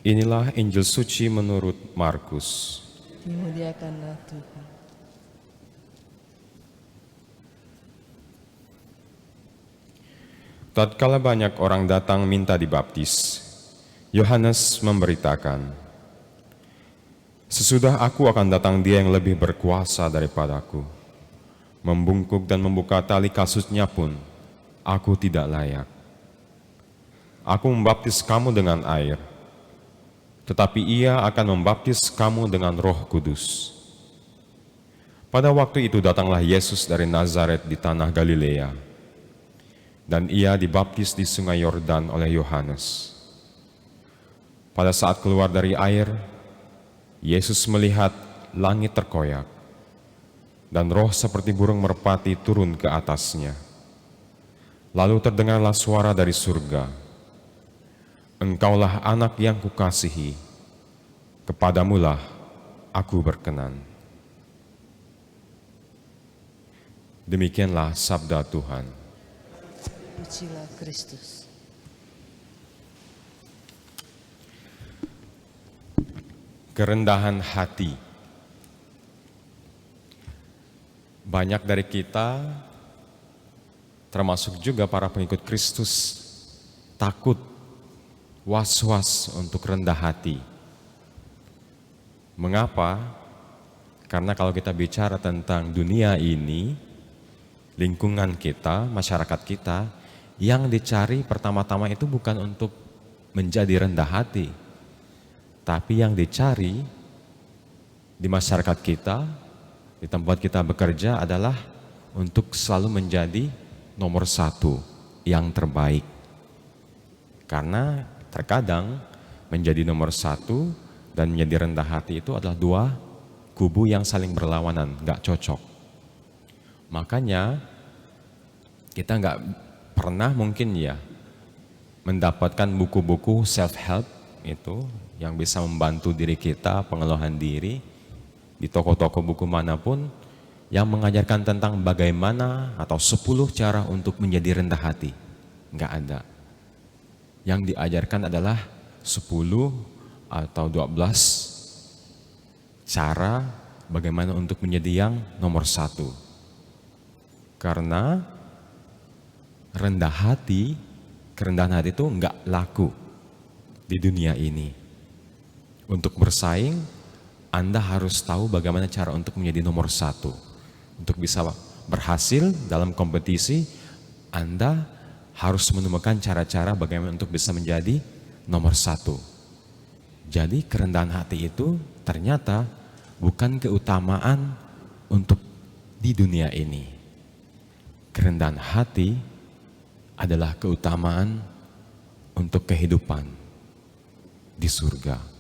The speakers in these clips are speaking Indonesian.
Inilah Injil suci menurut Markus. Dimuliakanlah Tuhan. Tatkala banyak orang datang minta dibaptis, Yohanes memberitakan, "Sesudah aku akan datang Dia yang lebih berkuasa daripadaku. Membungkuk dan membuka tali kasutnya pun, aku tidak layak. Aku membaptis kamu dengan air, tetapi Ia akan membaptis kamu dengan Roh Kudus." Pada waktu itu datanglah Yesus dari Nazaret di tanah Galilea, dan Ia dibaptis di sungai Yordan oleh Yohanes. Pada saat keluar dari air, Yesus melihat langit terkoyak, dan roh seperti burung merpati turun ke atasnya. Lalu terdengarlah suara dari surga, "Engkaulah anak yang kukasihi, kepadamulah aku berkenan." Demikianlah sabda Tuhan. Pujilah Kristus. Kerendahan hati. Banyak dari kita, termasuk juga para pengikut Kristus, takut, was-was untuk rendah hati. Mengapa? Karena kalau kita bicara tentang dunia ini, lingkungan kita, masyarakat kita, yang dicari pertama-tama itu bukan untuk menjadi rendah hati, tapi yang dicari di masyarakat kita, di tempat kita bekerja adalah untuk selalu menjadi nomor satu, yang terbaik. Karena terkadang menjadi nomor satu dan menjadi rendah hati itu adalah dua kubu yang saling berlawanan, gak cocok. Makanya kita gak pernah mungkin ya mendapatkan buku-buku self-help itu yang bisa membantu diri kita, pengelolaan diri di toko-toko buku manapun yang mengajarkan tentang bagaimana atau 10 cara untuk menjadi rendah hati. Enggak ada. Yang diajarkan adalah 10 atau 12 cara bagaimana untuk menjadi yang nomor satu. Karena kerendahan hati itu enggak laku di dunia ini. Untuk bersaing, Anda harus tahu bagaimana cara untuk menjadi nomor satu. Untuk bisa berhasil dalam kompetisi, Anda harus menemukan cara-cara bagaimana untuk bisa menjadi nomor satu. Jadi kerendahan hati itu ternyata bukan keutamaan untuk di dunia ini. Kerendahan hati adalah keutamaan untuk kehidupan di surga.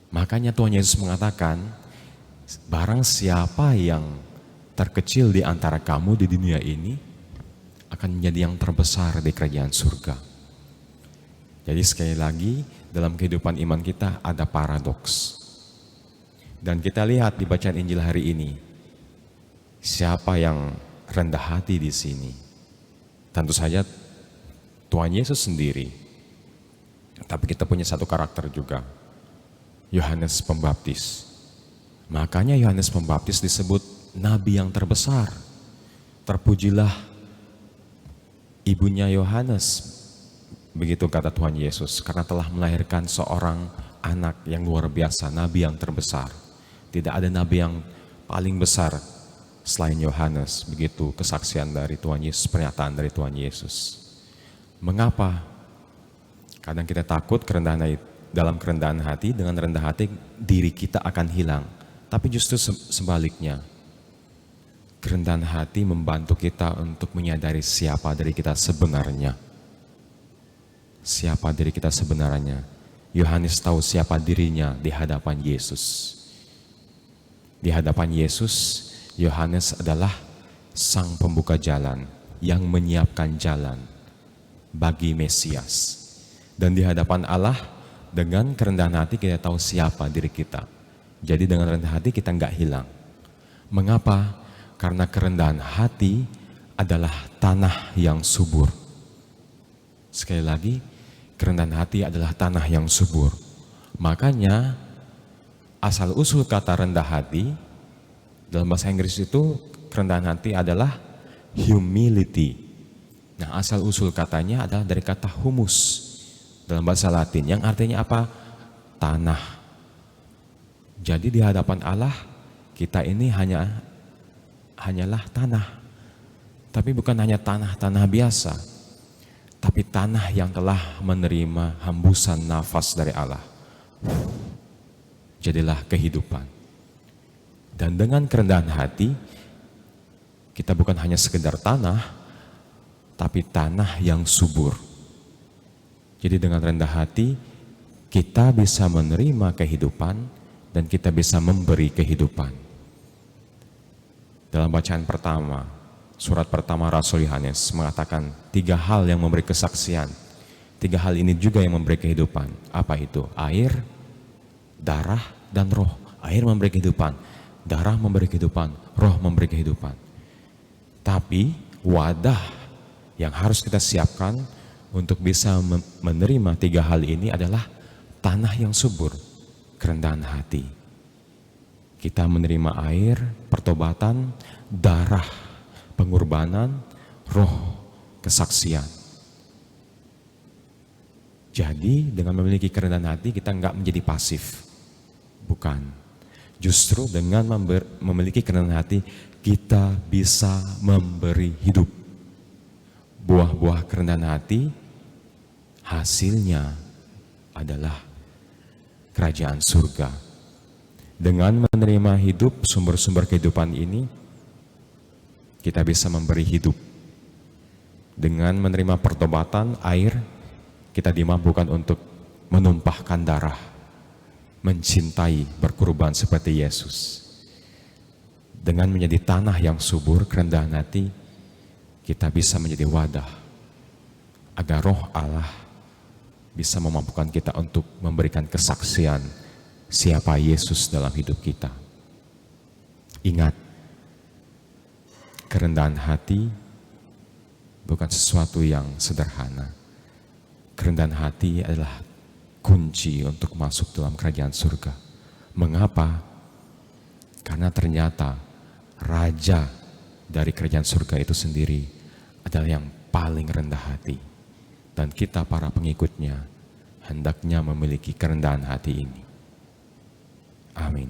Makanya Tuhan Yesus mengatakan, barang siapa yang terkecil di antara kamu di dunia ini akan menjadi yang terbesar di kerajaan surga. Jadi sekali lagi dalam kehidupan iman kita ada paradoks. Dan kita lihat di bacaan Injil hari ini, siapa yang rendah hati di sini? Tentu saja Tuhan Yesus sendiri. Tapi kita punya satu karakter juga, Yohanes Pembaptis. Makanya Yohanes Pembaptis disebut nabi yang terbesar. Terpujilah ibunya Yohanes, begitu kata Tuhan Yesus, karena telah melahirkan seorang anak yang luar biasa, nabi yang terbesar. Tidak ada nabi yang paling besar selain Yohanes, begitu kesaksian dari Tuhan Yesus, pernyataan dari Tuhan Yesus. Mengapa? Kadang kita takut dalam kerendahan hati, dengan rendah hati diri kita akan hilang. Tapi justru sebaliknya, kerendahan hati membantu kita untuk menyadari siapa diri kita sebenarnya. Siapa diri kita sebenarnya. Yohanes tahu siapa dirinya di hadapan Yesus. Di hadapan Yesus, Yohanes adalah sang pembuka jalan yang menyiapkan jalan bagi Mesias. Dan di hadapan Allah, dengan kerendahan hati kita tahu siapa diri kita. Jadi dengan rendah hati kita enggak hilang. Mengapa? Karena kerendahan hati adalah tanah yang subur. Sekali lagi, Kerendahan hati adalah tanah yang subur. Makanya asal usul kata rendah hati dalam bahasa Inggris itu kerendahan hati adalah humility. Nah, asal usul katanya adalah dari kata humus dalam bahasa Latin yang artinya apa? Tanah. Jadi di hadapan Allah kita ini hanyalah tanah. Tapi bukan hanya tanah biasa, tapi tanah yang telah menerima hembusan nafas dari Allah. Jadilah kehidupan. Dan dengan kerendahan hati, kita bukan hanya sekedar tanah, tapi tanah yang subur. Jadi dengan rendah hati, kita bisa menerima kehidupan dan kita bisa memberi kehidupan. Dalam bacaan pertama, surat pertama Rasul Yohanes mengatakan 3 hal yang memberi kesaksian. 3 hal ini juga yang memberi kehidupan. Apa itu? Air, darah, dan roh. Air memberi kehidupan, darah memberi kehidupan, roh memberi kehidupan. Tapi wadah yang harus kita siapkan untuk bisa menerima 3 hal ini adalah tanah yang subur, kerendahan hati. Kita menerima air, pertobatan, darah, pengorbanan, roh, kesaksian. Jadi dengan memiliki kerendahan hati kita enggak menjadi pasif. Bukan. Justru dengan memiliki kerendahan hati kita bisa memberi hidup. Buah-buah kerendahan hati hasilnya adalah kerajaan surga. Dengan menerima hidup, sumber-sumber kehidupan ini, kita bisa memberi hidup. Dengan menerima pertobatan, air, kita dimampukan untuk menumpahkan darah, mencintai, berkorban seperti Yesus. Dengan menjadi tanah yang subur, kerendahan hati, kita bisa menjadi wadah agar roh Allah bisa memampukan kita untuk memberikan kesaksian siapa Yesus dalam hidup kita. Ingat, kerendahan hati bukan sesuatu yang sederhana. Kerendahan hati adalah kunci untuk masuk dalam kerajaan surga. Mengapa? Karena ternyata raja dari kerajaan surga itu sendiri adalah yang paling rendah hati. Dan kita para pengikutnya hendaknya memiliki kerendahan hati ini. Amin.